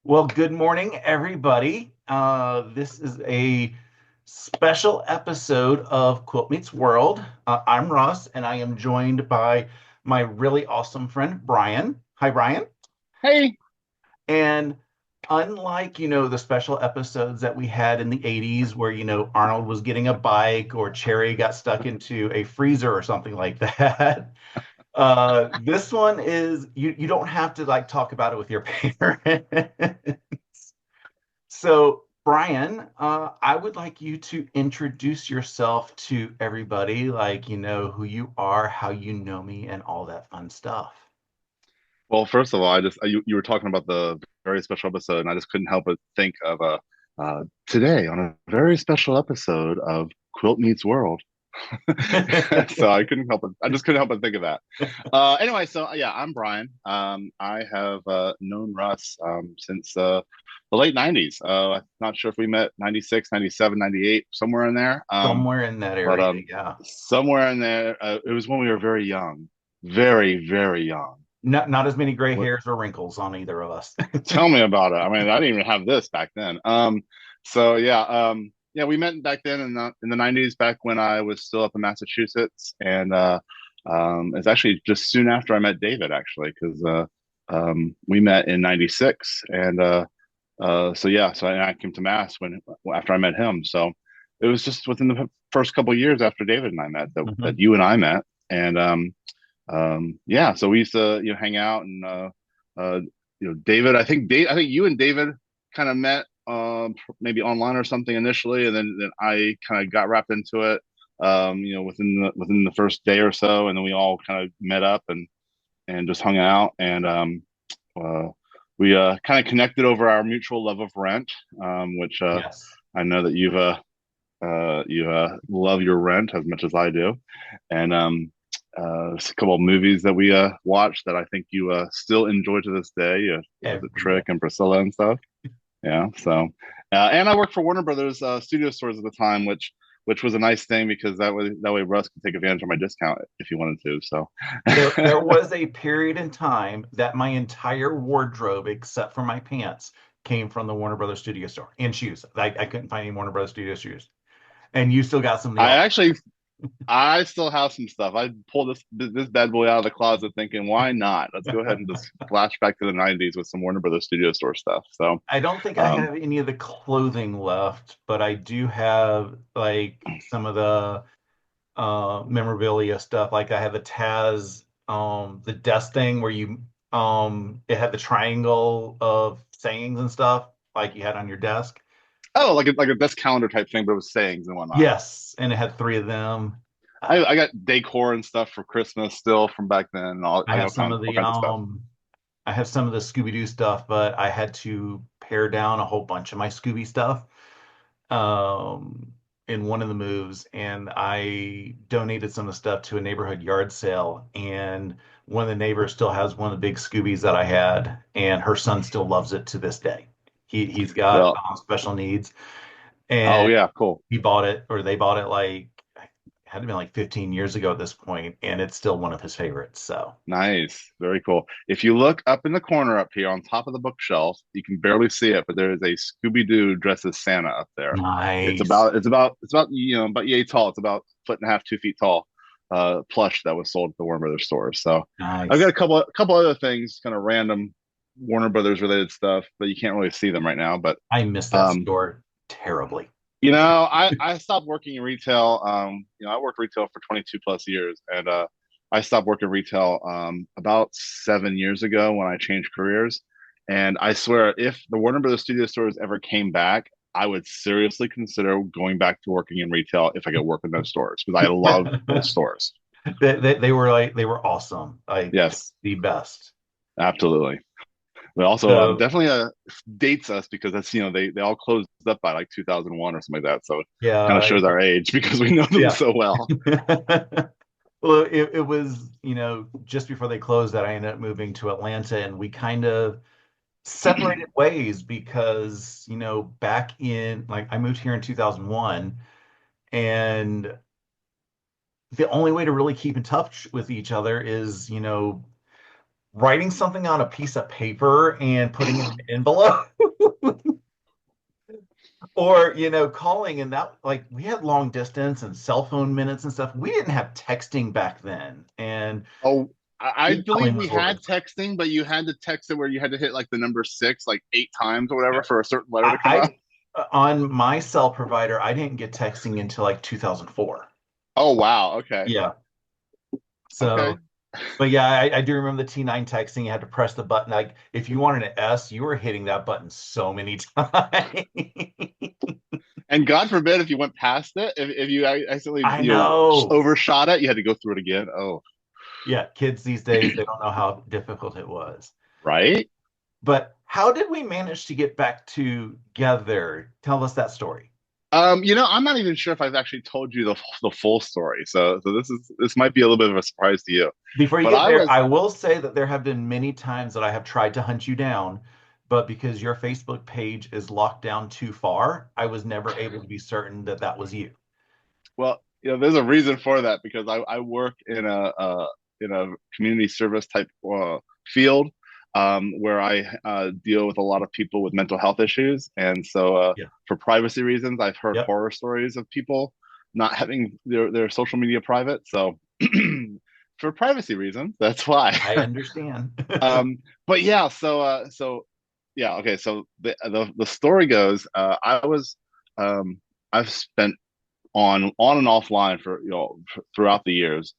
Well, good morning, everybody. This is a special episode of Quilt Meets World. I'm Russ, and I am joined by my really awesome friend, Brian. Hi, Brian. Hey, And unlike, the special episodes that we had in the 80s where, Arnold was getting a bike or Cherry got stuck into a freezer or something like that, this one is you don't have to like talk about it with your parents. So, Brian, I would like you to introduce yourself to everybody, like, who you are, how you know me, and all that fun stuff. well, first of all, you were talking about the very special episode, and I just couldn't help but think of today on a very special episode of Quilt Meets World. So I just couldn't help but think of that. Anyway, so yeah, I'm Brian. I have known Russ since the late 90s. I'm not sure if we met 96, 97, 98, somewhere in there. Somewhere in that But area, yeah. somewhere in there, it was when we were very young, very, very young. Not as many gray hairs or wrinkles on either of us. Tell me about it. I mean, I didn't even have this back then. So yeah, yeah, we met back then in the 90s, back when I was still up in Massachusetts, and it's actually just soon after I met David, actually, because we met in '96, and so yeah, so I came to Mass when after I met him. So it was just within the first couple of years after David and I met that Mhm. you and I met, and yeah, so we used to hang out and uh, David. I think you and David kind of met maybe online or something initially, and then I kind of got wrapped into it. Within the first day or so, and then we all kind of met up and just hung out, and uh, we kind of connected over our mutual love of Rent, which Yes. I know that you love your Rent as much as I do, and there's a couple of movies that we watched that I think you still enjoy to this day. Was it Every day. Trick and Priscilla and stuff? Yeah. So, and I worked for Warner Brothers studio stores at the time, which was a nice thing because that way Russ could take advantage of my discount if he wanted to. So, There was a period in time that my entire wardrobe, except for my pants, came from the Warner Brothers Studio store and shoes. I couldn't find any Warner Brothers Studio shoes. And you still got some of the I old. actually I still have some stuff. I pulled this bad boy out of the closet, thinking, why not? Let's go ahead and just flash back to the '90s with some Warner Brothers Studio Store stuff. So, I don't think I um, have any of the clothing left, but I do have like some of the memorabilia stuff. Like I have the Taz the desk thing where you it had the triangle of sayings and stuff like you had on your desk. oh, like a desk calendar type thing, but it was sayings and whatnot. Yes, and it had three of them. I got decor and stuff for Christmas still from back then. And I have some of all the kinds of stuff. I have some of the Scooby-Doo stuff, but I had to pare down a whole bunch of my Scooby stuff um in one of the moves, and I donated some of the stuff to a neighborhood yard sale, and one of the neighbors still has one of the big Scoobies that I had, and her son still loves it to this day. He's got Well, special needs, oh and yeah, cool. he bought it, or they bought it, like it had to be like 15 years ago at this point, and it's still one of his favorites. So Nice. Very cool. If you look up in the corner up here on top of the bookshelf, you can barely see it, but there is a Scooby-Doo dressed as Santa up there. nice. It's about about yay tall. It's about foot and a half, 2 feet tall. Plush that was sold at the Warner Brothers store. So I've got Nice. a couple other things, kind of random Warner Brothers related stuff, but you can't really see them right now. But I miss that um, store terribly. I stopped working in retail. I worked retail for 22 plus years, and I stopped working retail about 7 years ago when I changed careers. And I swear, if the Warner Brothers Studio stores ever came back, I would seriously consider going back to working in retail if I could work in those stores because I love those stores. They were like they were awesome, like just Yes, the best. absolutely. But also, So definitely dates us because that's they all closed up by like 2001 or something like that. So it kind of yeah, shows our age because we know them yeah. so well. Well, it was, just before they closed that I ended up moving to Atlanta, and we kind of separated ways because, back in like I moved here in 2001, and the only way to really keep in touch with each other is, writing something on a piece of paper and putting it in an envelope. Or, calling, and that, like, we had long distance and cell phone minutes and stuff. We didn't have texting back then. And Oh, I believe emailing we was what had was. texting, but you had to text it where you had to hit like the number six like 8 times or whatever Yeah. for a certain letter to come out. I on my cell provider, I didn't get texting until like 2004. Oh wow. Okay. Yeah. Okay. So, but yeah, I do remember the T9 texting. You had to press the button. Like, if you wanted an S, you were hitting that button so many times. And God forbid if you went past it, if you accidentally I know. overshot it, you had to go through it again. Oh, Yeah, kids these days, they don't know how difficult it was. right. But how did we manage to get back together? Tell us that story. I'm not even sure if I've actually told you the full story. So this might be a little bit of a surprise to you. Before you But get I there, was I will say that there have been many times that I have tried to hunt you down, but because your Facebook page is locked down too far, I was never able to be certain that that was you. Well, there's a reason for that because I work in a community service type field where I deal with a lot of people with mental health issues, and so Yeah. for privacy reasons, I've heard Yep. horror stories of people not having their social media private. So for privacy reasons, that's why. I understand. um, but yeah, so yeah, okay. So the story goes, I've spent on and offline for throughout the years,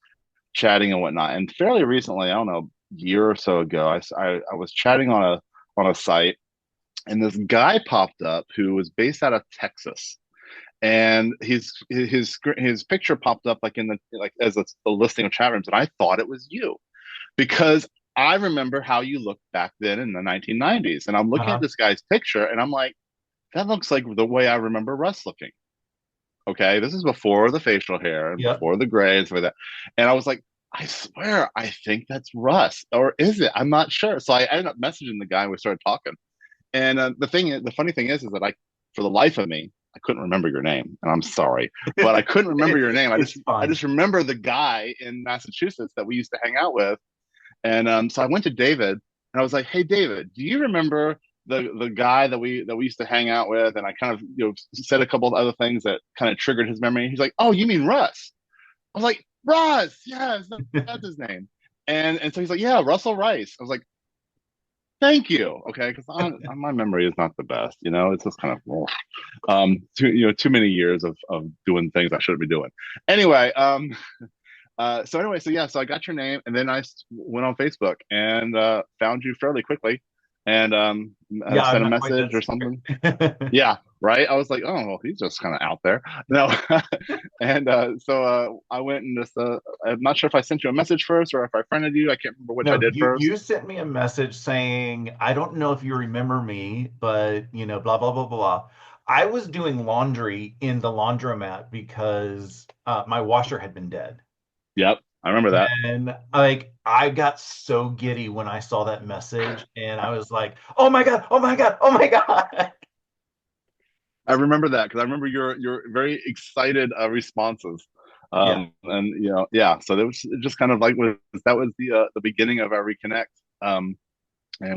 chatting and whatnot. And fairly recently, I don't know, year or so ago, I was chatting on a site, and this guy popped up who was based out of Texas. And his picture popped up like in the like as a listing of chat rooms, and I thought it was you because I remember how you looked back then in the 1990s, and I'm looking at Uh-huh. this guy's picture, and I'm like, that looks like the way I remember Russ looking. Okay, this is before the facial hair and Yep. before the gray and stuff like that. And I was like, I swear, I think that's Russ, or is it? I'm not sure. So I ended up messaging the guy, and we started talking. And the funny thing is that for the life of me, I couldn't remember your name, and I'm sorry, but I couldn't remember your name. It's I fine. just remember the guy in Massachusetts that we used to hang out with, and so I went to David and I was like, "Hey, David, do you remember the guy that we used to hang out with?" And I kind of said a couple of other things that kind of triggered his memory. He's like, "Oh, you mean Russ?" I was like, "Russ, yes, that's his name." And so he's like, "Yeah, Russell Rice." I was like, "Thank you." Okay, because my memory is not the best. It's just kind of too many years of doing things I shouldn't be doing. Anyway, so yeah, so I got your name, and then I went on Facebook and found you fairly quickly, and Yeah, I'm sent a not quite message that or something. smart. Yeah, right. I was like, oh, well, he's just kind of out there. No, and so I went and just I'm not sure if I sent you a message first or if I friended you. I can't remember which I No, did first. you sent me a message saying, I don't know if you remember me, but blah blah blah blah blah. I was doing laundry in the laundromat because my washer had been dead. Yep, I remember that. And like I got so giddy when I saw that message and I was like, "Oh my God, oh my God, oh my God." I remember that because I remember your very excited responses. Yeah. And yeah, so that was just kind of like that was the beginning of our reconnect. And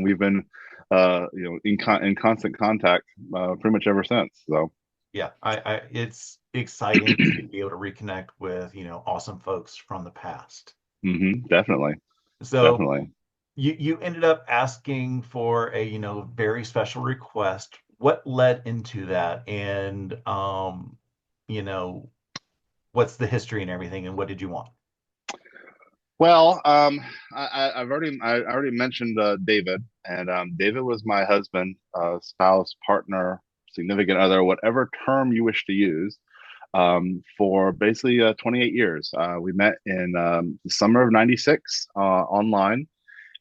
we've been in constant contact pretty much ever since. So Yeah, it's exciting to be able to reconnect with, awesome folks from the past. definitely, So definitely. you ended up asking for a, very special request. What led into that? And you know, what's the history and everything, and what did you want? Well, I already mentioned David, and David was my husband, spouse, partner, significant other, whatever term you wish to use, for basically 28 years. We met in the summer of '96 online,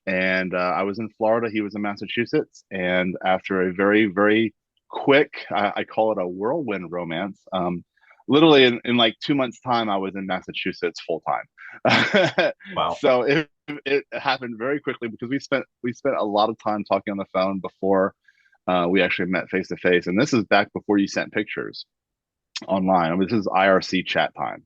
and I was in Florida. He was in Massachusetts, and after a very, very quick, I call it a whirlwind romance. Literally in like 2 months' time, I was in Massachusetts full time. Wow. So it happened very quickly because we spent a lot of time talking on the phone before we actually met face to face. And this is back before you sent pictures online. I mean, this is IRC chat time.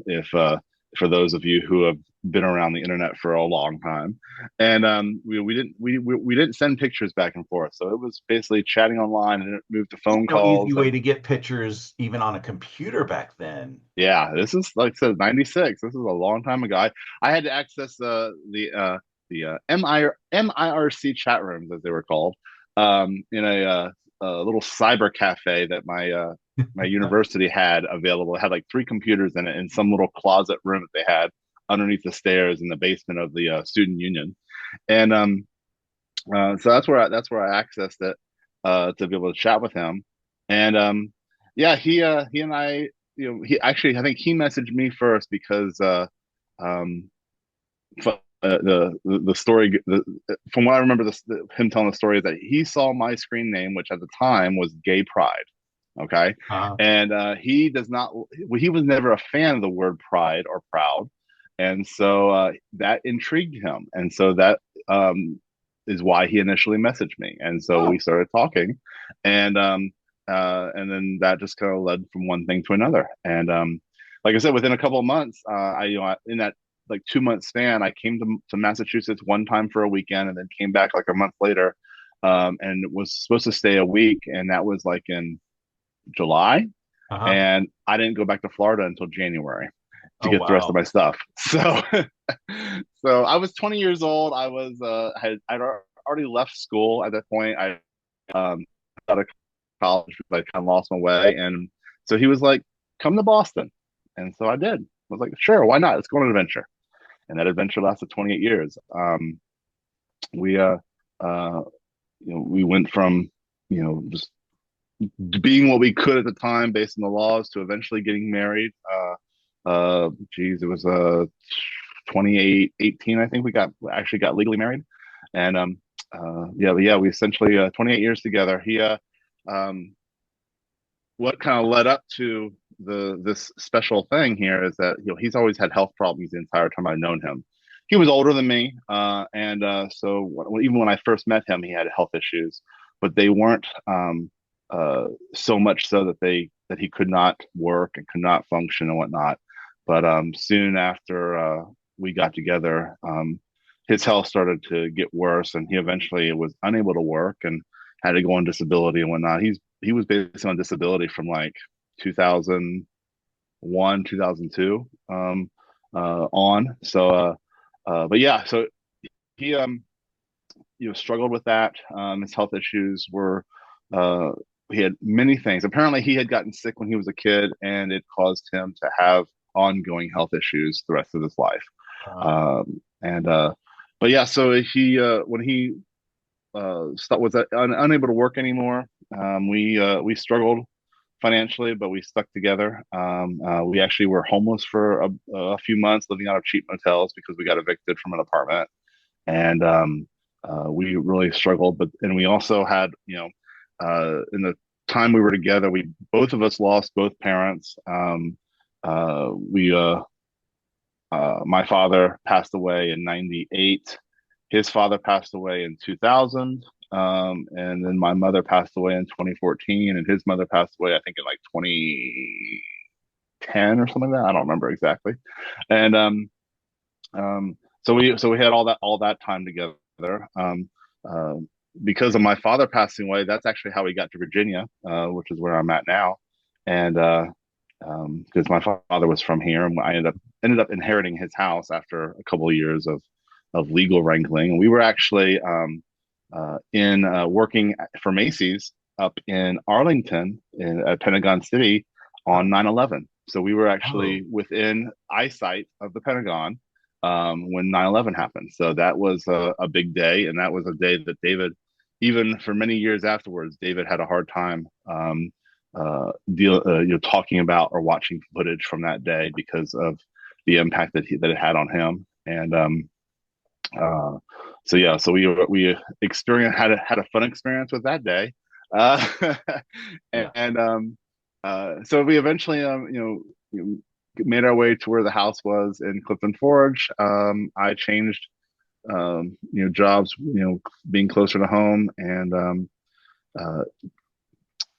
If for those of you who have been around the internet for a long time, and we didn't send pictures back and forth, so it was basically chatting online, and it moved to phone No easy calls. way And to get pictures even on a computer back then. yeah, this is like I said, '96. This is a long time ago. I had to access the MIRC chat rooms, as they were called, in a little cyber cafe that my university had available. It had like three computers in it in some little closet room that they had underneath the stairs in the basement of the student union. And so that's where I accessed it to be able to chat with him. And yeah, he and I, he actually, I think he messaged me first because um, the story, from what I remember, him telling the story is that he saw my screen name, which at the time was Gay Pride. Okay, Uh, and he does not. Well, he was never a fan of the word pride or proud, and so that intrigued him, and so that is why he initially messaged me, and so we oh, started talking, and and then that just kind of led from one thing to another, and like I said, within a couple of months, in that like 2 month span, I came to Massachusetts one time for a weekend, and then came back like a month later, and was supposed to stay a week, and that was like in July, uh-huh. and I didn't go back to Florida until January to Oh, get the rest of wow. my stuff. So, so I was 20 years old. I was I'd already left school at that point. I out of college, I kind of lost my way, and so he was like, "Come to Boston," and so I did. I was like, "Sure, why not? Let's go on an adventure." And that adventure lasted 28 years. We uh, we went from just being what we could at the time based on the laws to eventually getting married. Geez, it was 2018, I think we actually got legally married, and yeah, but yeah, we essentially 28 years together. Um, what kind of led up to this special thing here is that he's always had health problems the entire time I've known him. He was older than me, and so even when I first met him, he had health issues, but they weren't so much so that he could not work and could not function and whatnot. But soon after we got together, his health started to get worse, and he eventually was unable to work and had to go on disability and whatnot. He was basically on disability from like 2001, 2002 on. So, but yeah, so he struggled with that. His health issues were uh, he had many things. Apparently, he had gotten sick when he was a kid, and it caused him to have ongoing health issues the rest of his life. Uh, And but yeah, so he when he was unable to work anymore. We struggled financially, but we stuck together. We actually were homeless for a few months, living out of cheap motels because we got evicted from an apartment, and we really struggled. But and we also had in the time we were together, we both of us lost both parents. We My father passed away in '98. His father passed away in 2000. And then my mother passed away in 2014, and his mother passed away, I think, in like 2010 or something like that. I don't remember exactly. And so we had all that time together. Uh, because of my father passing away, that's actually how we got to Virginia, which is where I'm at now. And because my father was from here, and I ended up inheriting his house after a couple of years of legal wrangling. And we were actually in working for Macy's up in Arlington at Pentagon City uh, on 9/11. So we were oh, actually within eyesight of the Pentagon when 9/11 happened. So that was a big day, and that was a day that David, even for many years afterwards, David had a hard time talking about or watching footage from that day because of the impact that it had on him. And uh, so yeah, so we experienced had a fun experience with that day, uh, yeah. and so we eventually made our way to where the house was in Clifton Forge. I changed jobs, being closer to home, and uh,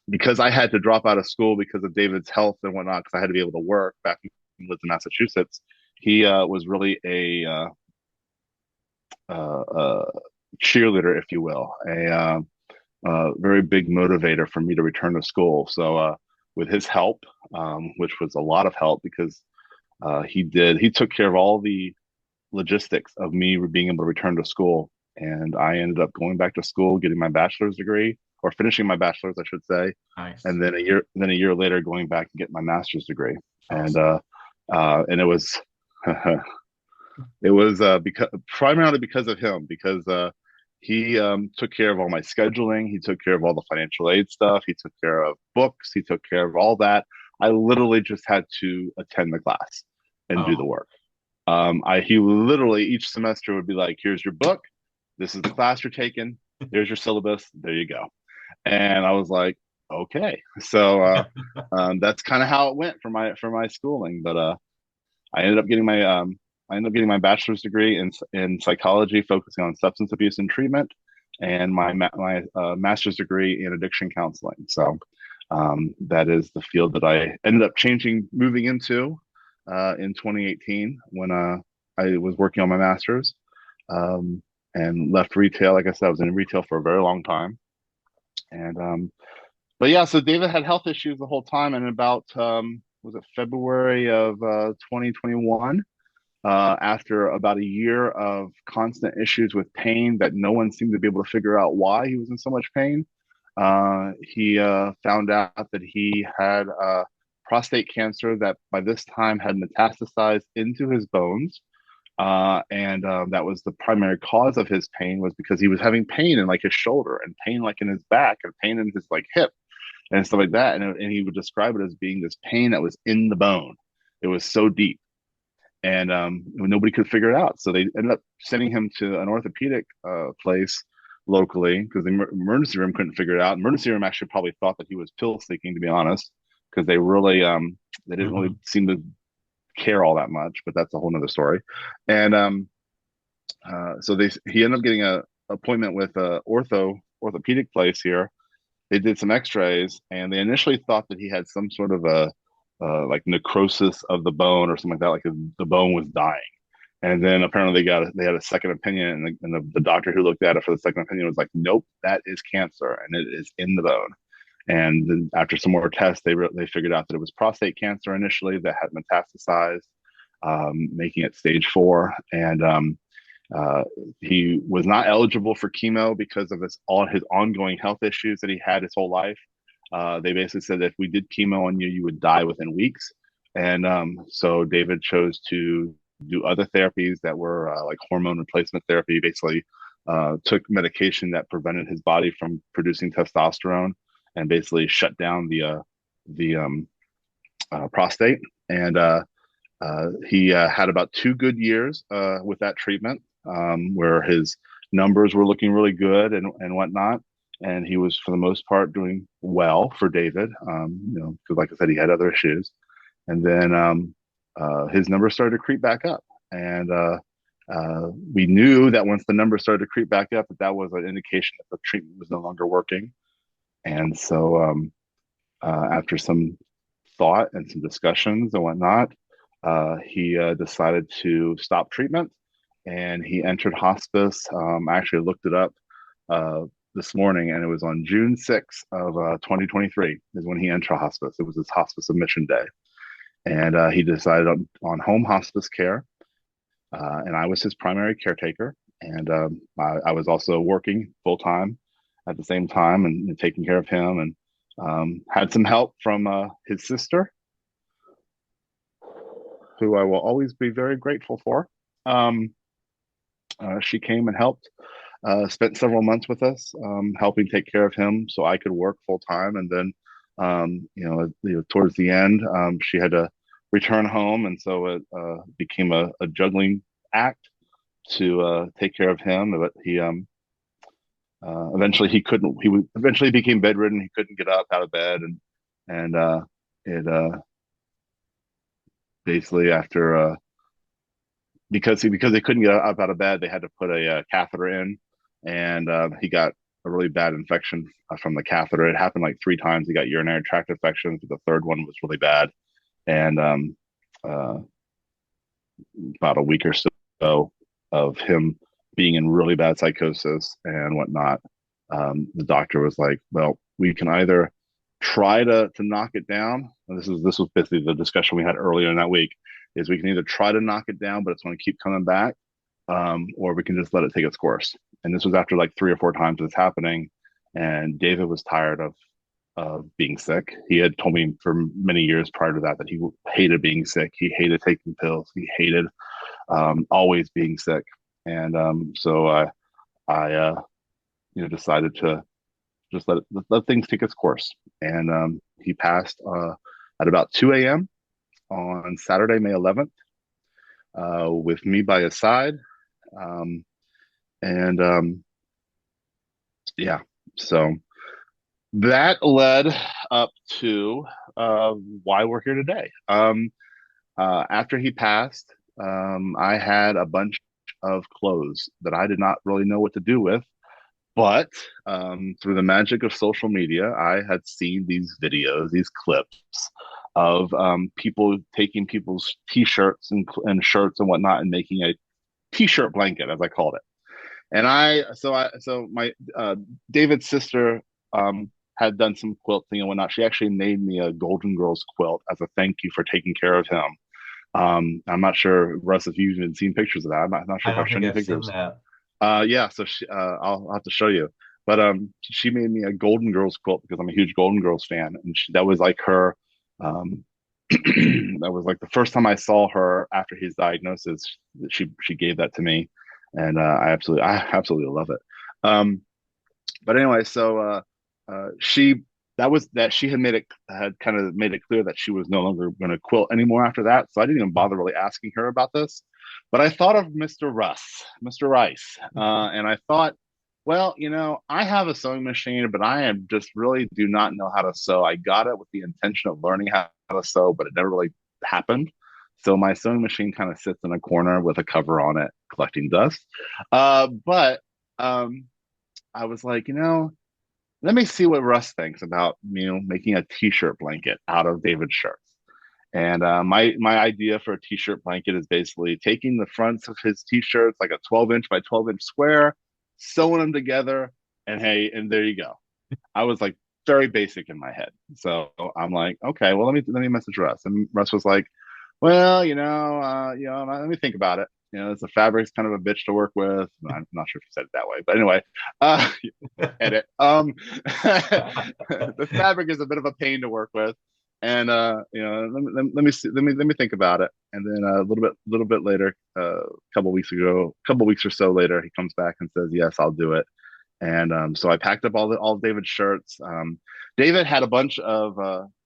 because I had to drop out of school because of David's health and whatnot, because I had to be able to work back when he lived in Massachusetts. he was really a cheerleader, if you will, a very big motivator for me to return to school. So with his help, which was a lot of help because he took care of all the logistics of me being able to return to school. And I ended up going back to school, getting my bachelor's degree, or finishing my bachelor's, I should say, Nice. and then a year later, going back and getting my master's degree. And Awesome. and it was it was because primarily because of him, because he took care of all my scheduling, he took care of all the financial aid stuff, he took care of books, he took care of all that. I literally just had to attend the class and do the Oh, work. He literally each semester would be like, "Here's your book. This is the class you're taking. Here's your syllabus. There you go." And I was like, "Okay." So that's kind of how it went for my schooling. But I ended up getting my bachelor's degree in psychology, focusing on substance abuse and treatment, and my master's degree in addiction counseling. So that is the field that I ended up moving into in 2018 when I was working on my master's, um, and left retail. Like I said, I was in retail for a very long time, and but yeah, so David had health issues the whole time, and about was it February of 2021, after about a year of constant issues with pain that no one seemed to be able to figure out why he was in so much pain. He found out that he had prostate cancer that by this time had metastasized into his bones. And that was the primary cause of his pain, was because he was having pain in like his shoulder and pain like in his back and pain in his like hip and stuff like that. And he would describe it as being this pain that was in the bone. It was so deep, and nobody could figure it out. So they ended up sending him to an orthopedic place locally because the emergency room couldn't figure it out. Emergency room actually probably thought that he was pill seeking, to be honest, because they didn't really hmm. seem to care all that much. But that's a whole nother story. And so he ended up getting a appointment with a orthopedic place here. They did some x-rays and they initially thought that he had some sort of a like necrosis of the bone or something like that, like the bone was dying. And then apparently they had a second opinion, and the doctor who looked at it for the second opinion was like, "Nope, that is cancer, and it is in the bone." And then after some more tests, they figured out that it was prostate cancer initially that had metastasized, making it stage 4. And uh, he was not eligible for chemo because of all his ongoing health issues that he had his whole life. They basically said that if we did chemo on you, you would die within weeks. And so David chose to do other therapies that were like hormone replacement therapy. Basically, took medication that prevented his body from producing testosterone, and basically shut down the prostate. And he had about 2 good years with that treatment, where his numbers were looking really good and whatnot. And he was, for the most part, doing well for David, because, like I said, he had other issues. And then his numbers started to creep back up. And we knew that once the numbers started to creep back up, that was an indication that the treatment was no longer working. And so, after some thought and some discussions and whatnot, he decided to stop treatment and he entered hospice. I actually looked it up uh, this morning, and it was on June 6th of 2023 is when he entered hospice. It was his hospice admission day. And he decided on home hospice care. And I was his primary caretaker. And I was also working full time at the same time and taking care of him, and had some help from his sister, who I will always be very grateful for. Um, she came and helped, spent several months with us, helping take care of him so I could work full time. And then, towards the end, she had to return home. And so it became a juggling act to take care of him. But eventually eventually became bedridden. He couldn't get up out of bed. And it basically after because they couldn't get up out of bed, they had to put a catheter in, and he got a really bad infection from the catheter. It happened like 3 times. He got urinary tract infections, but the third one was really bad, and uh, about a week or so of him being in really bad psychosis and whatnot, the doctor was like, "Well, we can either try to knock it down. And this was basically the discussion we had earlier in that week. Is we can either try to knock it down, but it's going to keep coming back, or we can just let it take its course." And this was after like 3 or 4 times it's happening, and David was tired of being sick. He had told me for many years prior to that that he hated being sick. He hated taking pills. He hated always being sick. And so I decided to just let things take its course. And he passed at about 2 a.m. on Saturday, May 11th, with me by his side. Um, and yeah, so that led up to why we're here today. After he passed, I had a bunch of clothes that I did not really know what to do with. But through the magic of social media, I had seen these videos, these clips of people taking people's t-shirts and shirts and whatnot and making a t-shirt blanket, as I called it. And so my David's sister had done some quilting and whatnot. She actually made me a Golden Girls quilt as a thank you for taking care of him. I'm not sure, Russ, if you've even seen pictures of that. I'm not sure I if I've don't think shown you I've seen pictures. that. Yeah, so I'll have to show you. But she made me a Golden Girls quilt because I'm a huge Golden Girls fan, and that was like her. Um, that was like the first time I saw her after his diagnosis. She gave that to me, and I absolutely love it. But anyway, so she that was that she had kind of made it clear that she was no longer going to quilt anymore after that. So I didn't even bother really asking her about this. But I thought of Mr. Rice, and I thought, well, I have a sewing machine, but I am just really do not know how to sew. I got it with the intention of learning how to sew, but it never really happened. So my sewing machine kind of sits in a corner with a cover on it, collecting dust. But I was like, let me see what Russ thinks about making a t-shirt blanket out of David's shirts. And my idea for a t-shirt blanket is basically taking the fronts of his t-shirts, like a 12-inch by 12-inch square, sewing them together, and hey, and there you go. I was like very basic in my head, so I'm like, okay, well let me message Russ, and Russ was like, well, let me think about it. The fabric's kind of a bitch to work with. I'm not sure if you said it that way, but anyway, uh, edit. The fabric is a bit of a pain to work with, and let me see, let me think about it. And then a little bit later, a couple weeks or so later, he comes back and says, "Yes, I'll do it." And so I packed up all of David's shirts. David had a bunch of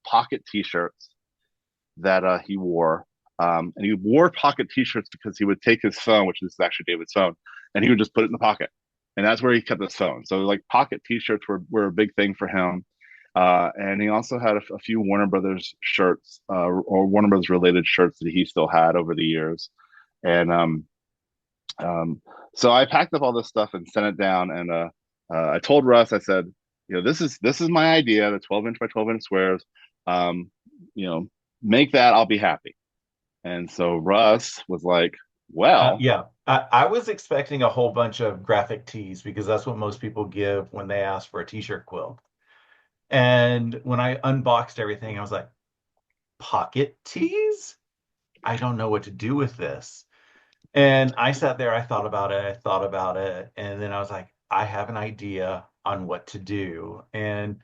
pocket T-shirts that he wore. And he wore pocket T-shirts because he would take his phone, which is actually David's phone, and he would just put it in the pocket, and that's where he kept his phone. So like pocket T-shirts were a big thing for him. And he also had a few Warner Brothers shirts or Warner Brothers related shirts that he still had over the years. And um, so I packed up all this stuff and sent it down. And I told Russ, I said, this is my idea, the 12-inch by 12-inch squares. Um, you know, make that, I'll be happy. And so Russ was like, well, Yeah, I was expecting a whole bunch of graphic tees because that's what most people give when they ask for a t-shirt quilt. And when I unboxed everything, I was like, pocket tees? I don't know what to do with this. And I sat there, I thought about it, I thought about it, and then I was like, I have an idea on what to do. And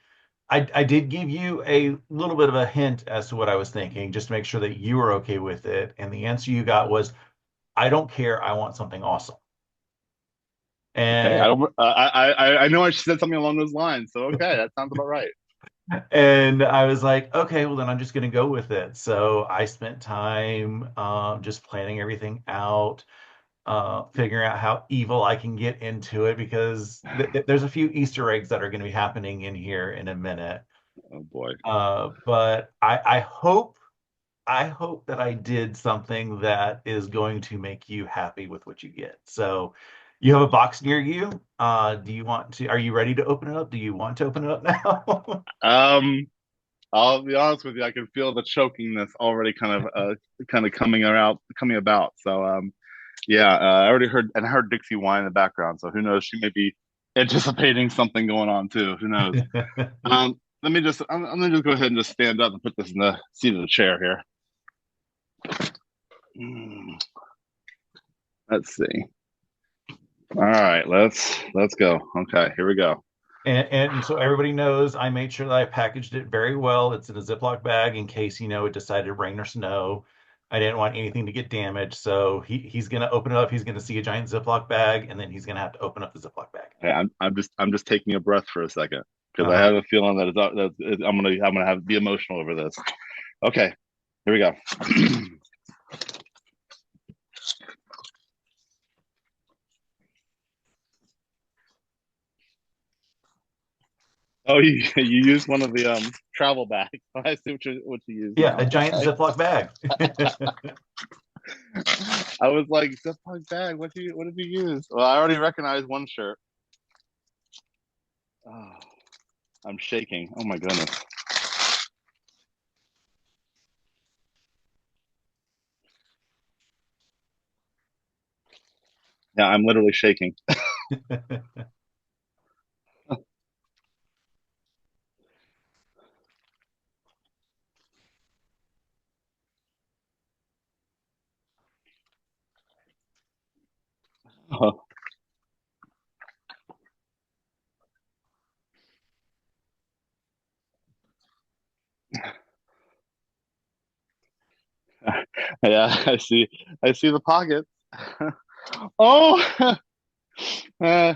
I did give you a little bit of a hint as to what I was thinking, just to make sure that you were okay with it. And the answer you got was, I don't care, I want something awesome. okay, I And don't, I know I said something along those lines. So okay, that sounds about right. and I was like, okay, well then I'm just gonna go with it. So I spent time just planning everything out, figuring out how evil I can get into it because there's a few Easter eggs that are going to be happening in here in a minute. Oh boy. But I hope that I did something that is going to make you happy with what you get. So you have a box near you. Are you ready to open it up? Do you want to open it up now? Um, I'll be honest with you, I can feel the chokingness already kind of coming about. So yeah, I already heard and I heard Dixie whine in the background. So who knows? She may be anticipating something going on too. Who knows? I'm gonna just go ahead and just stand up and put this in the seat of the chair here. Hmm, let's see. All right, let's go. Okay, here we go. And so everybody knows I made sure that I packaged it very well. It's in a Ziploc bag in case, it decided to rain or snow. I didn't want anything to get damaged. So he's gonna open it up. He's gonna see a giant Ziploc bag, and then he's gonna have to open up the Ziploc bag. Hey, I'm just taking a breath for a second because I Uh-huh. have a feeling I'm gonna have be emotional over this. Okay, here we go. Oh, you used one of the travel bags. I see what you use Yeah, a now. giant Okay. Ziploc bag. I was like, Ziploc bag. What did you use? Well, I already recognized one shirt. Oh, I'm shaking. Oh my goodness. Yeah, I'm literally shaking. Oh, yeah, I see the pockets. Oh, uh,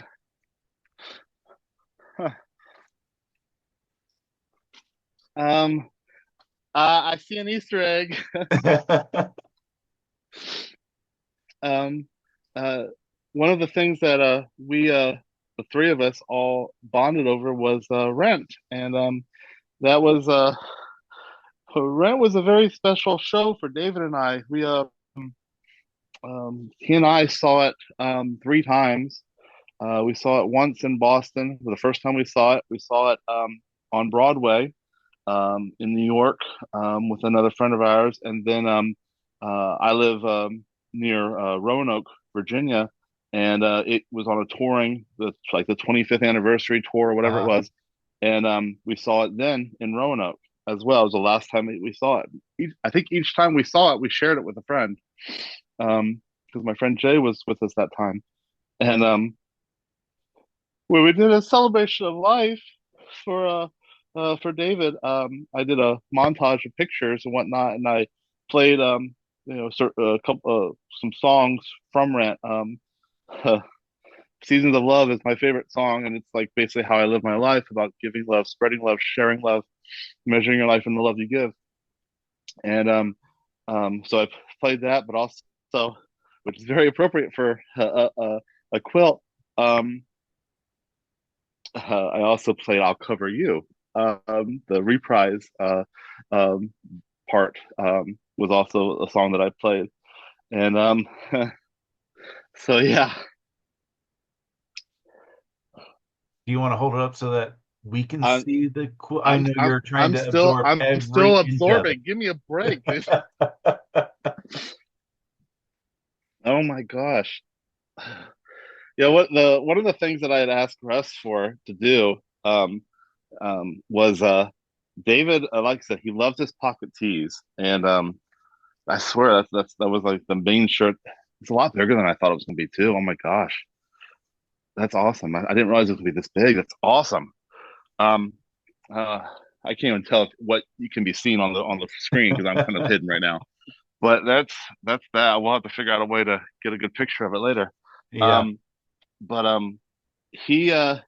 um, I see an Easter egg. Um, uh, one of the things that the three of us all bonded over was Rent, and that was Rent was a very special show for David and I. He and I saw it three times. We saw it once in Boston. The first time we saw it on Broadway in New York with another friend of ours, and then I live near Roanoke, Virginia, and it was on a touring, like the 25th anniversary tour or whatever it Uh, was, and we saw it then in Roanoke as well. It was the last time we saw it. I think each time we saw it, we shared it with a friend, because my friend Jay was with us that time, and when we did a celebration of life for David, I did a montage of pictures and whatnot, and I played a couple some songs from Rent. Seasons of Love is my favorite song, and it's like basically how I live my life about giving love, spreading love, sharing love, measuring your life in the love you give. And so I played that, but also, which is very appropriate for a quilt. Um, I also played "I'll Cover You." The reprise um, part was also a song that I played, and so yeah, do you want to hold it up so that we can I'm see the cool? I know I'm you're trying I'm to still absorb I'm every still inch of absorbing. Give me a break, dude. Oh my gosh. Yeah, one of the things that I had asked Russ for to do was David, like I said, he loves his pocket tees, and I swear that was like the main shirt. It's a lot bigger than I thought it was gonna be too. Oh my gosh, that's awesome! I didn't realize it was gonna be this big. That's awesome. Um, uh, I can't even tell what you can be seen on the screen because I'm kind of hidden right now. But that's that. We'll have to figure out a way to get a good picture of it later. Yeah. Um, but he I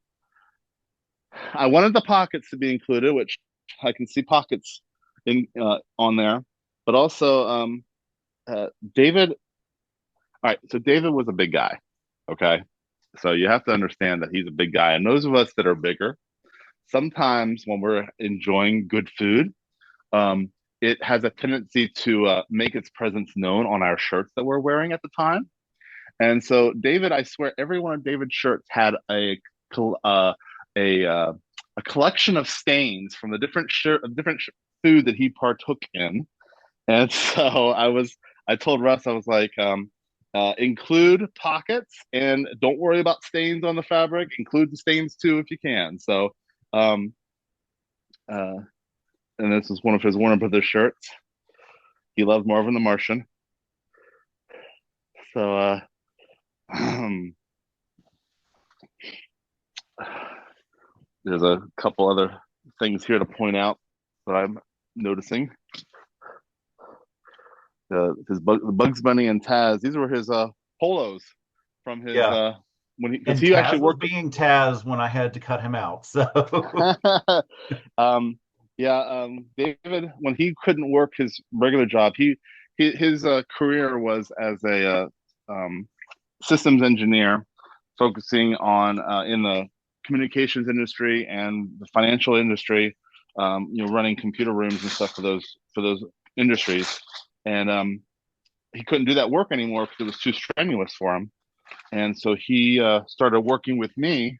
wanted the pockets to be included, which I can see pockets in on there, but also uh, David. All right, so David was a big guy. Okay, so you have to understand that he's a big guy, and those of us that are bigger, sometimes when we're enjoying good food, um, it has a tendency to make its presence known on our shirts that we're wearing at the time. And so David, I swear, every one of David's shirts had uh, a a collection of stains from the different food that he partook in. And so I told Russ, I was like, include pockets and don't worry about stains on the fabric. Include the stains too if you can. So, um, uh, and this is one of his Warner Brothers shirts. He loved Marvin the Martian. So, there's a couple other things here to point out that I'm noticing. The Bugs Bunny and Taz. These were his polos from his Yeah. when he because And he actually Taz was worked. being Taz when I had to cut him out. So um, yeah, David when he couldn't work his regular job, his career was as a systems engineer, focusing on in the communications industry and the financial industry. Running computer rooms and stuff for those industries, and he couldn't do that work anymore because it was too strenuous for him. And so he started working with me,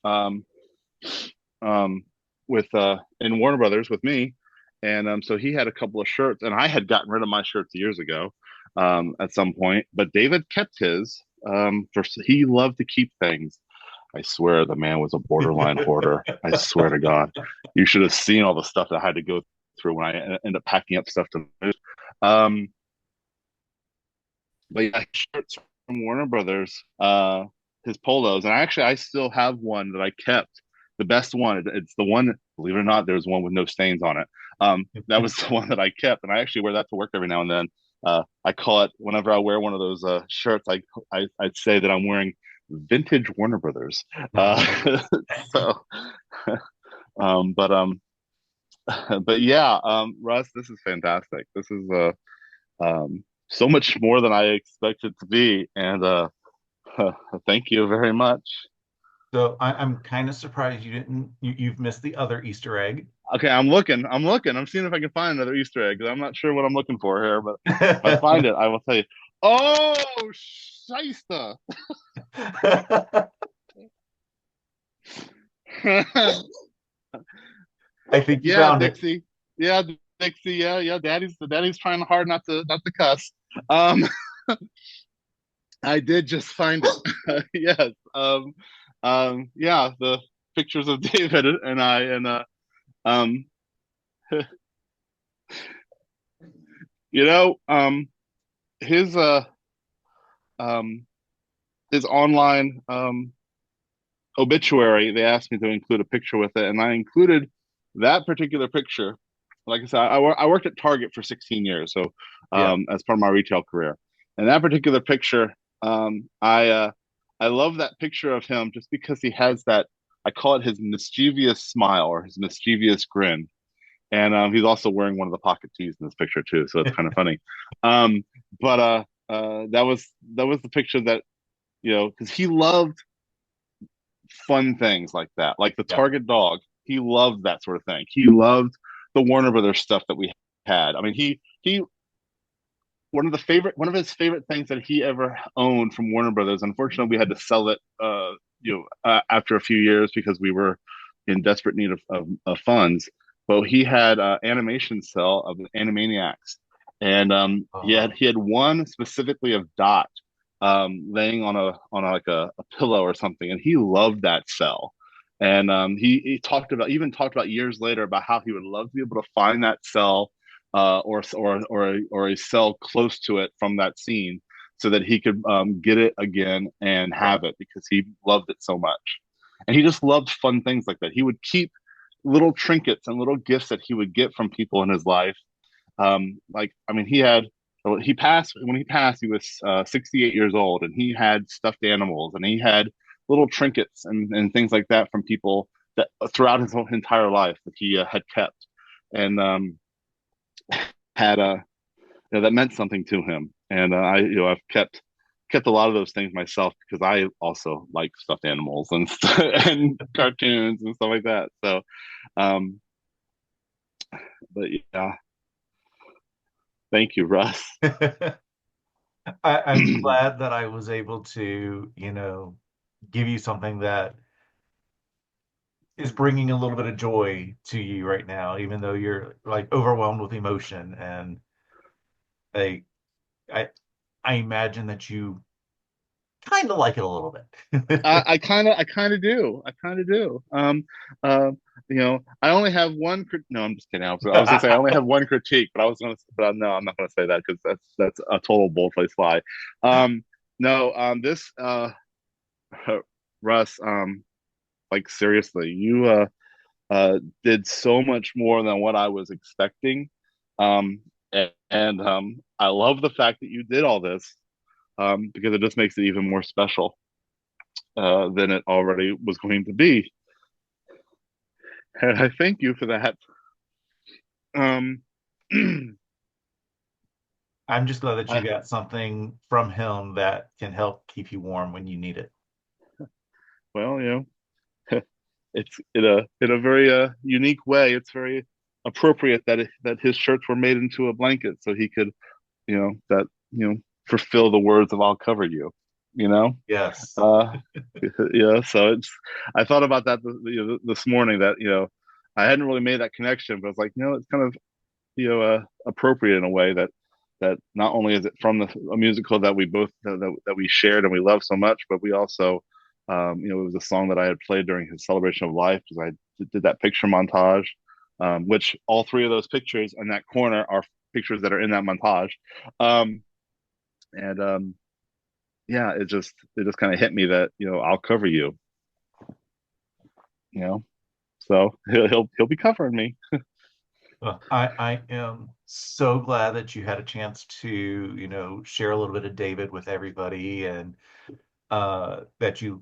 um, um, with in Warner Brothers with me, and so he had a couple of shirts, and I had gotten rid of my shirts years ago, at some point, but David kept his. For he loved to keep things. I swear the man was a borderline hoarder. I swear to God, you should have seen all the stuff that I had to go through when I ended up packing up stuff to move. Um, but yeah, shirts from Warner Brothers, his polos, and I still have one that I kept, the best one. It's the one, believe it or not, there's one with no stains on it. That was the one that I kept, and I actually wear that to work every now and then. I call it whenever I wear one of those shirts, I'd say that I'm wearing vintage Warner Brothers. So, um, but um, but yeah, Russ, this is fantastic. This is so much more than I expected to be. And thank you very much. I'm kind of surprised you didn't you've missed the other Easter egg. Okay, I'm looking. I'm looking. I'm seeing if I can find another Easter egg. I'm not sure what I'm looking for here, but if I find it, I will tell you. Oh, shyster. I think you Yeah, found it. Dixie. Yeah, Dixie. Yeah, yeah. Daddy's trying hard not to cuss. Um, I did just find it. Yes. Yeah, the pictures of David and I, and um, you know, his um, his online obituary. They asked me to include a picture with it, and I included that particular picture. Like I said, I worked at Target for 16 years, so Yeah. as part of my retail career, and that particular picture, I love that picture of him just because he has that. I call it his mischievous smile or his mischievous grin, and he's also wearing one of the pocket tees in this picture too, so it's kind of funny. Um, but that was the picture that because he loved fun things like that, like the Yeah. Target dog. He loved that sort of thing. He loved the Warner Brothers stuff that we had. I mean, he one of his favorite things that he ever owned from Warner Brothers. Unfortunately, we had to sell it, after a few years because we were in desperate need of funds. But he had animation cell of Animaniacs, and Oh, he had one specifically of Dot, laying on like a pillow or something, and he loved that cell. And he talked about years later about how he would love to be able to find that cell, or a cell close to it from that scene, so that he could get it again and yeah. have it because he loved it so much. And he just loved fun things like that. He would keep little trinkets and little gifts that he would get from people in his life. Like, I mean, he passed when he passed. He was 68 years old, and he had stuffed animals, and he had little trinkets and things like that from people that throughout his whole entire life that he had kept, and had that meant something to him. And I've kept a lot of those things myself because I also like stuffed animals and and cartoons and stuff like that. So, um, but yeah, thank you, Russ. I'm glad that I was able to, give you something that is bringing a little bit of joy to you right now, even though you're like overwhelmed with emotion. And like I I imagine that you kind of like it a little bit. I kind of do. I kind of do. Uh, I only have one. No, I'm just kidding. I was gonna say I only have one critique, but I was gonna, but no, I'm not gonna say that because that's a total bold-faced lie. Um, no, this Russ, like seriously, you did so much more than what I was expecting. And I love the fact that you did all this because it just makes it even more special than it already was going to be. And I thank you for that. Um, I'm just glad that you I, got something from him that can help keep you warm when you need it. well, it's in a very unique way. It's very appropriate that that his shirts were made into a blanket so he could, that fulfill the words of "I'll cover you." You know, Yes. uh, yeah. So it's I thought about that this morning that I hadn't really made that connection, but it's like it's kind of appropriate in a way that not only is it from a musical that we both that we shared and we love so much, but we also it was a song that I had played during his celebration of life because I did that picture montage, which all three of those pictures in that corner are pictures that are in that montage, um, and yeah, it just kind of hit me that I'll cover you, you know, so he'll be covering me. Well, I am so glad that you had a chance to, share a little bit of David with everybody and that you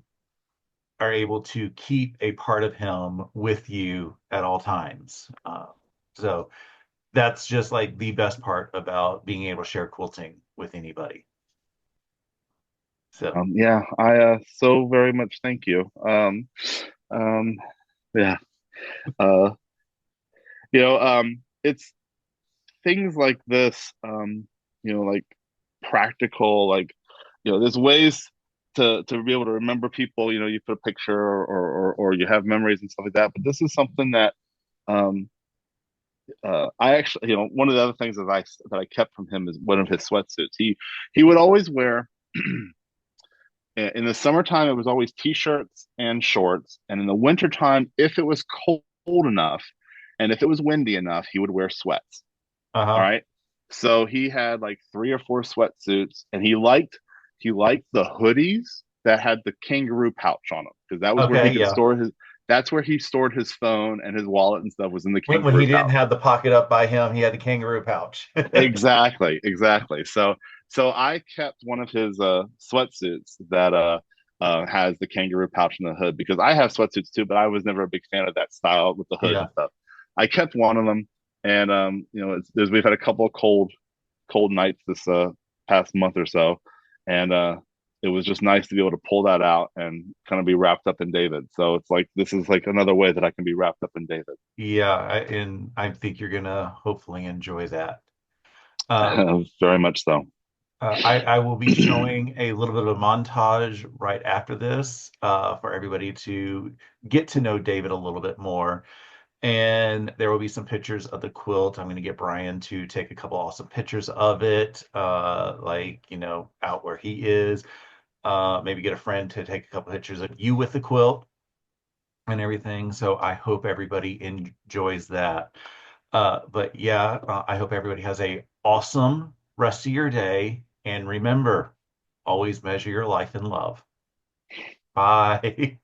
are able to keep a part of him with you at all times. So that's just like the best part about being able to share quilting with anybody. So, Yeah, I so very much thank you. Um, yeah, uh, it's things like this, like practical, like there's ways to be able to remember people. You put a picture or you have memories and stuff like that. But this is something that um, I actually, one of the other things that I kept from him is one of his sweatsuits. He would always wear. In the summertime, it was always t-shirts and shorts, and in the wintertime, if it was cold enough and if it was windy enough, he would wear sweats. All uh-huh. right. So he had like three or four sweatsuits, and he liked the hoodies that had the kangaroo pouch on them because that was where he Okay, could yeah. store his. That's where he stored his phone and his wallet and stuff was in the When he kangaroo didn't pouch. have the pocket up by him, he had the kangaroo pouch. Exactly, exactly. So I kept one of his sweatsuits that has the kangaroo pouch in the hood because I have sweatsuits too, but I was never a big fan of that style with the hood Yeah. and stuff. I kept one of them, and we've had a couple of cold nights this past month or so, and it was just nice to be able to pull that out and kind of be wrapped up in David. So it's like this is like another way that I can be wrapped up in David. Yeah, and I think you're gonna hopefully enjoy that. Uh, Very much so. I will be showing a little bit of a montage right after this for everybody to get to know David a little bit more. And there will be some pictures of the quilt. I'm going to get Brian to take a couple awesome pictures of it, like, out where he is. Maybe get a friend to take a couple pictures of you with the quilt and everything. So I hope everybody enjoys that. But yeah, I hope everybody has a awesome rest of your day. And remember, always measure your life in love. Bye.